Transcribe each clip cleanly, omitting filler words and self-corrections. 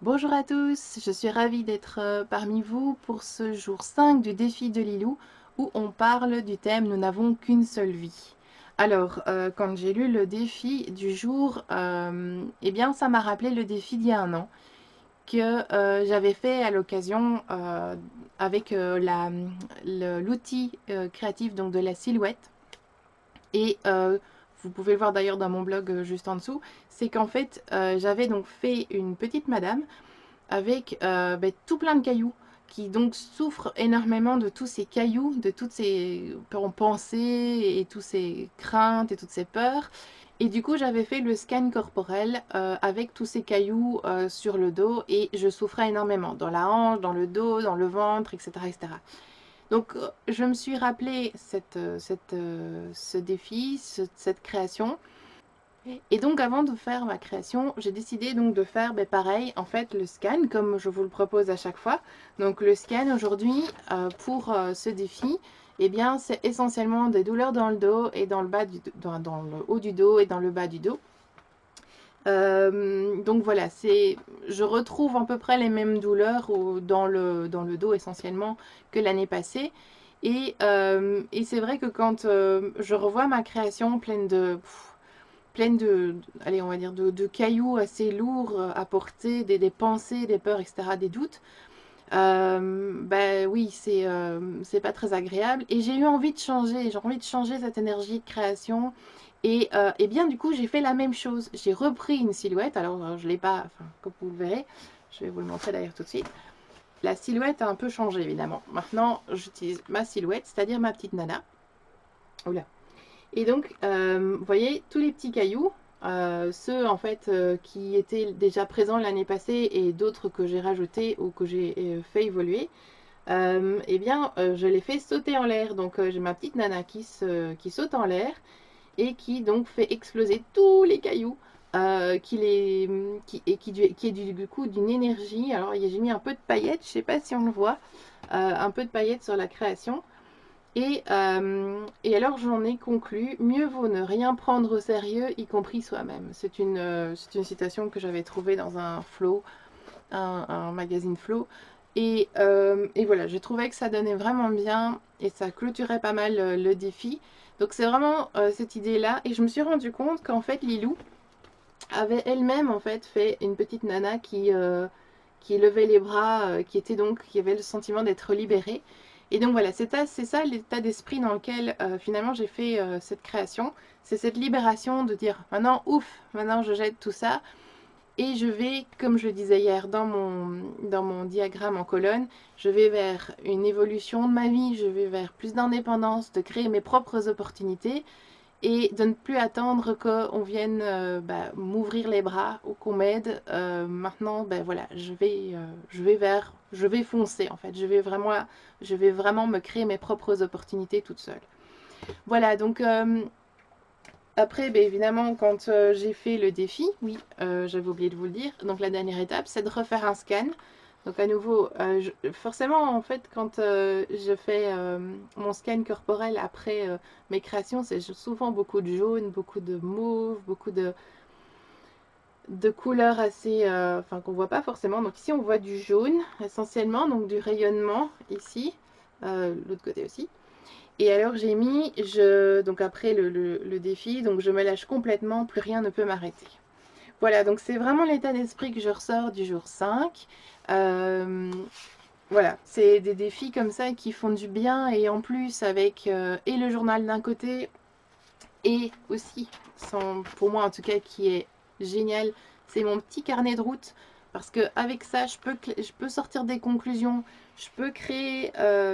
Bonjour à tous, je suis ravie d'être parmi vous pour ce jour 5 du défi de Lilou où on parle du thème Nous n'avons qu'une seule vie. Alors, quand j'ai lu le défi du jour, eh bien ça m'a rappelé le défi d'il y a un an que j'avais fait à l'occasion avec l'outil créatif donc de la silhouette. Et vous pouvez le voir d'ailleurs dans mon blog juste en dessous, c'est qu'en fait j'avais donc fait une petite madame avec tout plein de cailloux qui donc souffrent énormément de tous ces cailloux, de toutes ces pensées et toutes ces craintes et toutes ces peurs. Et du coup, j'avais fait le scan corporel avec tous ces cailloux sur le dos et je souffrais énormément dans la hanche, dans le dos, dans le ventre, etc. etc. Donc, je me suis rappelé ce défi, cette création. Et donc avant de faire ma création, j'ai décidé donc de faire pareil, en fait le scan comme je vous le propose à chaque fois. Donc le scan aujourd'hui pour ce défi, eh bien c'est essentiellement des douleurs dans le dos et dans le bas dans le haut du dos et dans le bas du dos. Donc voilà, je retrouve à peu près les mêmes douleurs dans le dos essentiellement que l'année passée. Et c'est vrai que quand je revois ma création allez, on va dire, de cailloux assez lourds à porter, des pensées, des peurs, etc., des doutes, oui, c'est pas très agréable. Et j'ai envie de changer cette énergie de création. Et bien, du coup, j'ai fait la même chose. J'ai repris une silhouette. Alors, je l'ai pas, enfin, comme vous le verrez, je vais vous le montrer d'ailleurs tout de suite. La silhouette a un peu changé, évidemment. Maintenant, j'utilise ma silhouette, c'est-à-dire ma petite nana. Oula. Et donc, vous voyez, tous les petits cailloux, ceux en fait qui étaient déjà présents l'année passée et d'autres que j'ai rajoutés ou que j'ai fait évoluer, eh bien, je les fais sauter en l'air. Donc, j'ai ma petite nana qui saute en l'air et qui donc fait exploser tous les cailloux. Qui est du coup d'une énergie. Alors j'ai mis un peu de paillettes, je ne sais pas si on le voit, un peu de paillettes sur la création. Et alors j'en ai conclu, mieux vaut ne rien prendre au sérieux, y compris soi-même. C'est une citation que j'avais trouvée dans un Flow, un magazine Flow. Et voilà, je trouvais que ça donnait vraiment bien et ça clôturait pas mal le défi. Donc c'est vraiment cette idée-là. Et je me suis rendu compte qu'en fait Lilou avait elle-même en fait une petite nana qui levait les bras, qui avait le sentiment d'être libérée. Et donc voilà, c'est ça l'état d'esprit dans lequel finalement j'ai fait cette création. C'est cette libération de dire maintenant, ouf, maintenant je jette tout ça et je vais, comme je le disais hier dans mon diagramme en colonne, je vais vers une évolution de ma vie, je vais vers plus d'indépendance, de créer mes propres opportunités et de ne plus attendre qu'on vienne m'ouvrir les bras ou qu'on m'aide. Maintenant, voilà, je vais foncer en fait. Je vais vraiment me créer mes propres opportunités toute seule. Voilà, donc après, évidemment, quand j'ai fait le défi, oui, j'avais oublié de vous le dire, donc la dernière étape, c'est de refaire un scan. Donc à nouveau, forcément, en fait, quand je fais mon scan corporel après mes créations, c'est souvent beaucoup de jaune, beaucoup de mauve, beaucoup de couleurs assez, enfin qu'on voit pas forcément. Donc ici, on voit du jaune essentiellement, donc du rayonnement ici, l'autre côté aussi. Et alors donc après le défi, donc je me lâche complètement, plus rien ne peut m'arrêter. Voilà, donc c'est vraiment l'état d'esprit que je ressors du jour 5. Euh, voilà, c'est des défis comme ça qui font du bien et en plus avec et le journal d'un côté et aussi, pour moi en tout cas, qui est génial, c'est mon petit carnet de route parce que avec ça, je peux sortir des conclusions, je peux créer,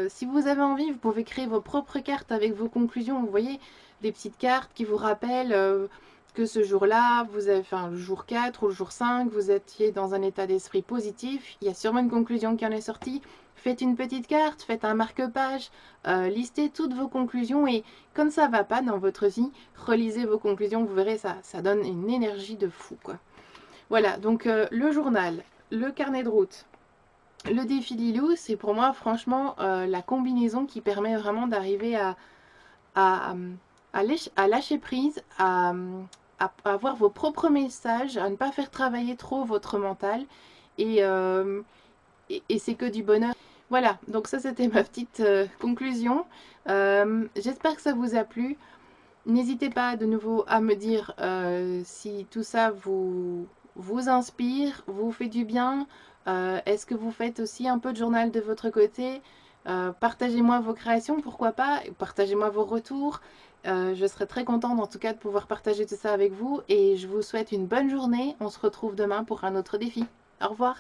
si vous avez envie, vous pouvez créer vos propres cartes avec vos conclusions. Vous voyez, des petites cartes qui vous rappellent que ce jour-là, enfin le jour 4 ou le jour 5, vous étiez dans un état d'esprit positif. Il y a sûrement une conclusion qui en est sortie. Faites une petite carte, faites un marque-page, listez toutes vos conclusions et quand ça va pas dans votre vie, relisez vos conclusions, vous verrez ça donne une énergie de fou quoi. Voilà, donc le journal, le carnet de route, le défi Lilou, c'est pour moi franchement la combinaison qui permet vraiment d'arriver à, à lâcher prise, à avoir vos propres messages, à ne pas faire travailler trop votre mental et, et c'est que du bonheur. Voilà, donc ça c'était ma petite conclusion. J'espère que ça vous a plu. N'hésitez pas de nouveau à me dire si tout ça vous inspire, vous fait du bien. Est-ce que vous faites aussi un peu de journal de votre côté? Partagez-moi vos créations, pourquoi pas. Partagez-moi vos retours. Je serais très contente en tout cas de pouvoir partager tout ça avec vous. Et je vous souhaite une bonne journée. On se retrouve demain pour un autre défi. Au revoir.